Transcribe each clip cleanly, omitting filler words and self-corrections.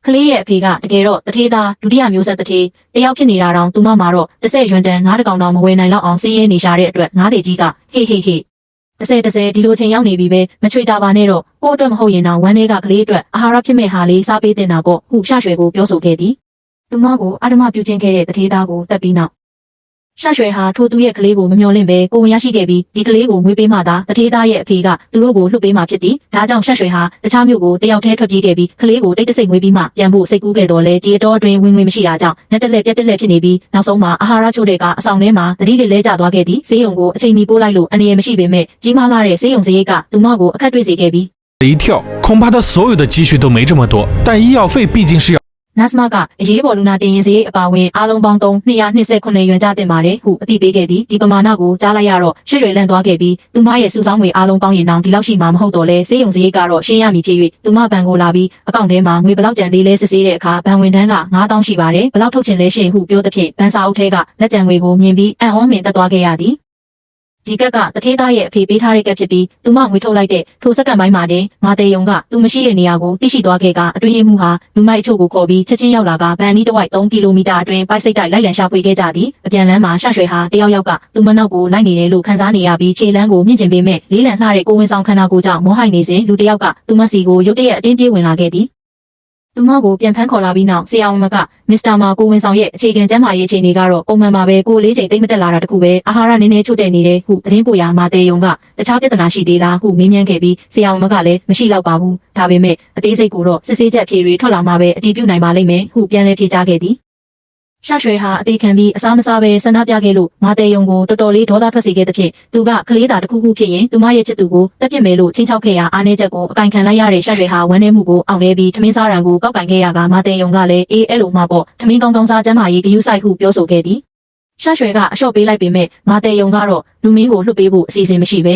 ကလေးရဲ့အဖေကတကယ်တော့တထေးသားဒုတိယမျိုးဆက်တထေးတယောက်ဖြစ်နေတာတောင်သူမမှာတော့30ရွန်းတန်9တကောင်တောင်မဝယ်နိုင်လောက်အောင်စီးရဲနေရှာတဲ့အတွက်ငါးတေကြီးကဟေး30ဒီလိုချိန်ရောက်နေပြီပဲမချွေတာပါနဲ့တော့ကို့အတွက်မဟုတ်ရင်တော့ဝမ်းလေးကကလေးအတွက်အာဟာရဖြစ်မဲ့ဟာလေးစားပေးတင်တာပေါ့ဟုရှရွှေကိုပြောဆိုခဲ့သည်သူမကိုအဓမ္မပြုခြင်းခဲ့တဲ့တထေးသားကိုတက်ပြီးနောက်ရှရွှေဟာထိုသူရဲ့ကလေးကိုမမျှော်လင့်ပဲကိုဝင်ရရှိခဲ့ပြီးဒီကလေးကိုမွေးပေးမှသာတထေးသားရဲ့အဖေကသူတို့ကိုလွှတ်ပေးမှဖြစ်သည်ဒါကြောင့်ရှရွှေဟာတခြားမြို့ကိုတယောက်တည်းထွက်ပြေးခဲ့ပြီးကလေးကိုတိတ်တဆိတ်မွေးပြီးမှပြန်ဖို့စိတ်ကူးခဲ့တော်လဲဒီအတော်အတွင်းဝင်ဝင်မရှိတာကြောင့်လက်တက်လက်ပြက်တက်လက်ဖြစ်နေပြီးနောက်ဆုံးမှာအာဟာရချို့တဲ့ကအဆောင်ထဲမှာတတိလေးလဲကျသွားခဲ့သည်ဈေးရုံကိုအချိန်မီပို့လိုက်လို့အနေရမရှိပေမဲ့ကြီးမားလာတဲ့ဈေးရုံစရိတ်ကသူမကိုအခက်တွေ့စေခဲ့ပြီး一跳，恐怕他所有的积蓄都没这么多，但医药费毕竟是要。နတ်စမကအရေးပေါ်လူနာတင်ရင်စရိတ်အပါဝင်အားလုံးပေါင်း229ရွန်းကျတင်ပါတယ်ဟုအသိပေးခဲ့သည်ဒီပမာဏကိုကြားလိုက်ရတော့ရွှေရွှေလန့်သွားခဲ့ပြီးသူမရဲ့စုဆောင်းငွေအားလုံးပေါင်းရင်တောင်ဒီလောက်ရှိမှာမဟုတ်တော့လဲဈေးရုံစရိတ်ကတော့ရှင်းရမည်ဖြစ်၍သူမဘဏ်ကိုလာပြီးအကောင့်ထဲမှာငွေဘယ်လောက်ကျန်သေးလဲစစ်ဆေးတဲ့အခါဘဏ်ဝန်ထမ်းက9000ရှိပါတယ်ဘယ်လောက်ထုတ်ချင်လဲရှင်ဟုပြောသဖြင့်ဘဏ်စာအုပ်ထဲကလက်ကျန်ငွေကိုမြင်ပြီးအံ့ဩမင်တက်သွားခဲ့ရသည်ဒီကက်ကတထေးသားရဲ့အဖေပေးထားတဲ့ကက်ဖြစ်ပြီးသူမငွေထုတ်လိုက်တဲ့ထိုစက္ကန့်ပိုင်းမှာတည်းမာတေယုံကသူမရှိတဲ့နေရာကိုသိရှိသွားခဲ့ကအတွင်းမှုဟာလူမိုက်အချို့ကိုခေါ်ပြီးချက်ချင်းရောက်လာကဗန်နီးတစ်ဝိုက်3ကီလိုမီတာအတွင်းပိုက်စိတ်တိုက်လိုက်လံရှာဖွေခဲ့ကြသည်အပြန်လမ်းမှာရှရွှေဟာတယောက်ကသူမနောက်ကိုလိုက်နေတယ်လို့ခန်းစားနေရပြီးခြေလမ်းကိုမြင့်ကျင်ပေးမဲ့လေးလံလှတဲ့ကိုဝင်ဆောင်ခန္ဓာကိုယ်ကြောင့်မောဟိုက်နေစဉ်လူတယောက်ကသူမစီကိုရုတ်တရက်အတင်းပြေးဝင်လာခဲ့သည်သူမကိုပြန်ဖမ်းခေါ်လာပြီးနောက်ဆရာဝန်ကမစ္စတာမာကိုဝင်ဆောင်ရဲ့အခြေခံကျန်းမာရေးအခြေအနေကတော့ပုံမှန်ပါပဲကိုလေးချိန်သိမ့်မတက်လာတာတခုပဲအာဟာရနည်းနည်းချို့တဲ့နေတယ်ဟုသတင်းပို့ရာမာတေယုံကတခြားပြဿနာရှိသေးလားဟုမေးမြန်းခဲ့ပြီးဆရာဝန်ကလည်းမရှိတော့ပါဘူးဒါပေမဲ့အသေးစိတ်ကိုတော့စစ်ဆေးချက်ဖြေတွေထွက်လာမှပဲအတည်ပြုနိုင်ပါလိမ့်မယ်ဟုပြန်လည်ဖြေကြားခဲ့သည်ရှရွှေဟာအသေးခံပြီးအစားမစားပဲဆန္ဒပြခဲ့လို့မာတေယုံကိုတော်တော်လေးဒေါသထွက်စေခဲ့တဲ့ဖြင့်သူကကလေးသားတစ်ခုခုဖြစ်ရင်သူမရဲ့ချစ်သူကိုတက်ပစ်မယ်လို့ချင်းချောက်ခဲ့ရာအားနည်းချက်ကိုအကင်ခံလိုက်ရတဲ့ရှရွှေဟာဝမ်းနည်းမှုကိုအောင်လဲပြီးထမင်းစားရန်ကိုကောက်ကင်ခဲ့ရကမာတေယုံကလည်းအေးအဲ့လိုမှပေါ့ထမင်းကောင်းကောင်းစားကျမ်းမာရေးဂရုစိုက်ဟုပြောဆိုခဲ့သည်ရှရွှေကအလျှော့ပေးလိုက်ပေမဲ့မာတေယုံကတော့လူမင်းကိုလွှတ်ပေးဖို့အစီအစဉ်မရှိပဲ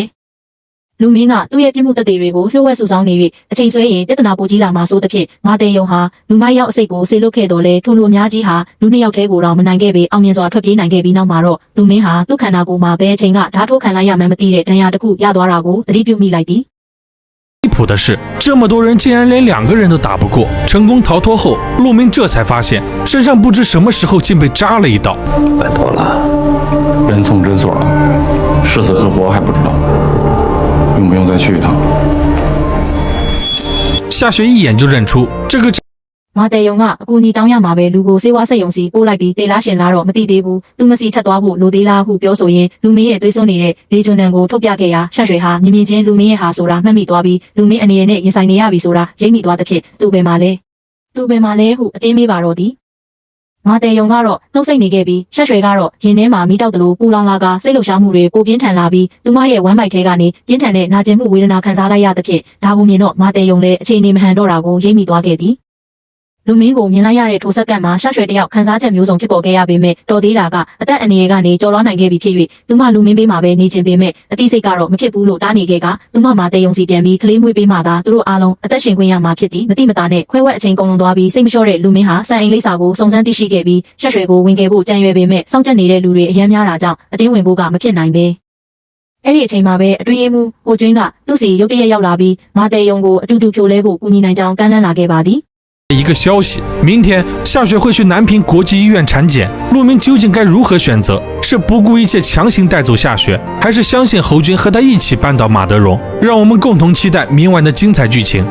လူမင်းကသူ့ရဲ့ပြစ်မှုတသက်တွေကိုလှုပ်ဝက်ဆူဆောင်းနေ၍အချိန်ဆွဲရင်ပြဿနာပိုကြီးလာမှာဆိုသဖြင့်မာတေယုံဟာလူမိုက်ရောက်အစိတ်ကိုဆေလွတ်ခဲ့တော်လဲထိုလူအများကြီးဟာလူနှစ်ယောက်တည်းကိုတော့မနိုင်ခဲ့ပေအောင်မြင်စွာထွက်ပြေးနိုင်ခဲ့ပြီးနောက်မှာတော့လူမင်းဟာသူ့ခန္ဓာကိုယ်မှာဘယ်အချိန်ကဓာတ်ထိုးခံလိုက်ရမှန်းမသိတဲ့ဒဏ်ရာတစ်ခုရသွားတာကိုသတိပြုမိလိုက်သည်离谱的是，这么多人竟然连2个人都打不过。成功逃脱后，陆明这才发现身上不知什么时候竟被扎了一刀。拜托了，人送诊所，是死是活还不知道，用不用再去一趟？夏雪一眼就认出这个。မာတေယုံကအကူအညီတောင်းရမှာပဲလူကိုစေဝါဆက်ယုံစီပို့လိုက်ပြီးတေလားရှင်လားတော့မသိသေးဘူးသူမစီထပ်သွားဖို့လိုသေးလားဟုပြောဆိုရင်လူမင်းရဲ့သွေးစွန်းနေတဲ့လေဂျွန်တန်ကိုထုတ်ပြခဲ့ရာရှရွှေဟာမြင်မြင်ချင်းလူမင်းရဲ့ဟာဆိုတာမှတ်မိသွားပြီးလူမင်းအနေနဲ့ရင်ဆိုင်နေရပြီဆိုတာရိပ်မိသွားတဲ့ဖြင့်သူ့ဘယ်မှာလဲဟုအတင်းမေးပါတော့သည်မာတေယုံကတော့နှုတ်ဆက်နေခဲ့ပြီးရှရွှေကတော့ရင်ထဲမှာမိတောက်တလို့ပူလောင်လာကစိတ်လှုပ်ရှားမှုတွေပိုပြင်းထန်လာပြီးသူမရဲ့ဝမ်းပိုက်ထဲကနေပြင်းထန်တဲ့နာကျင်မှုဝေဒနာခံစားလိုက်ရတဲ့ဖြင့်ဒါကိုမြင်တော့မာတေယုံလည်းအခြေအနေမဟန်တော့တာကိုရိပ်မိသွားခဲ့သည်လူမင်းကိုမြင်လိုက်ရတဲ့ထိုစက္ကန့်မှာရှရွှေတယောက်ခန်းစားချက်မျိုးစုံဖြစ်ပေါ်ခဲ့ရပေမဲ့တော်သေးတာကအသက်အန္တရာယ်ကနေကျော်လွှားနိုင်ခဲ့ပြီဖြစ်၍သူမလူမင်းပေးမှာပဲနေခြင်းပေမဲ့အသိစိတ်ကတော့မဖြစ်ဘူးလို့တားနေခဲ့ကသူမမှာတေယုံစီပြန်ပြီးကလေးမွေးပေးမှသာသူတို့အားလုံးအသက်ရှင်ခွင့်ရမှာဖြစ်သည်မတိမတာနဲ့ခွဲဝက်အချိန်ကုန်လွန်သွားပြီးစိတ်မလျှော့တဲ့လူမင်းဟာစံအိမ်လိပ်စာကိုစုံစမ်းသိရှိခဲ့ပြီးရှရွှေကိုဝင်ခဲ့ဖို့ကြံရွယ်ပေမဲ့စောင့်ကြပ်နေတဲ့လူတွေအများများတာကြောင့်အတင်းဝင်ဖို့ကမဖြစ်နိုင်ပဲအဲ့ဒီအချိန်မှာပဲအတွင်းရေးမှူးဟိုကျွင်းကသူ့စီရုတ်တရက်ရောက်လာပြီးမာတေယုံကိုအတူတူဖြိုလဲဖို့ကူညီနိုင်ကြောင်းကမ်းလှမ်းလာခဲ့ပါသည်一个消息，明天夏雪会去南平国际医院产检，陆明究竟该如何选择？是不顾一切强行带走夏雪，还是相信侯军和他一起扳倒马德荣？让我们共同期待明晚的精彩剧情。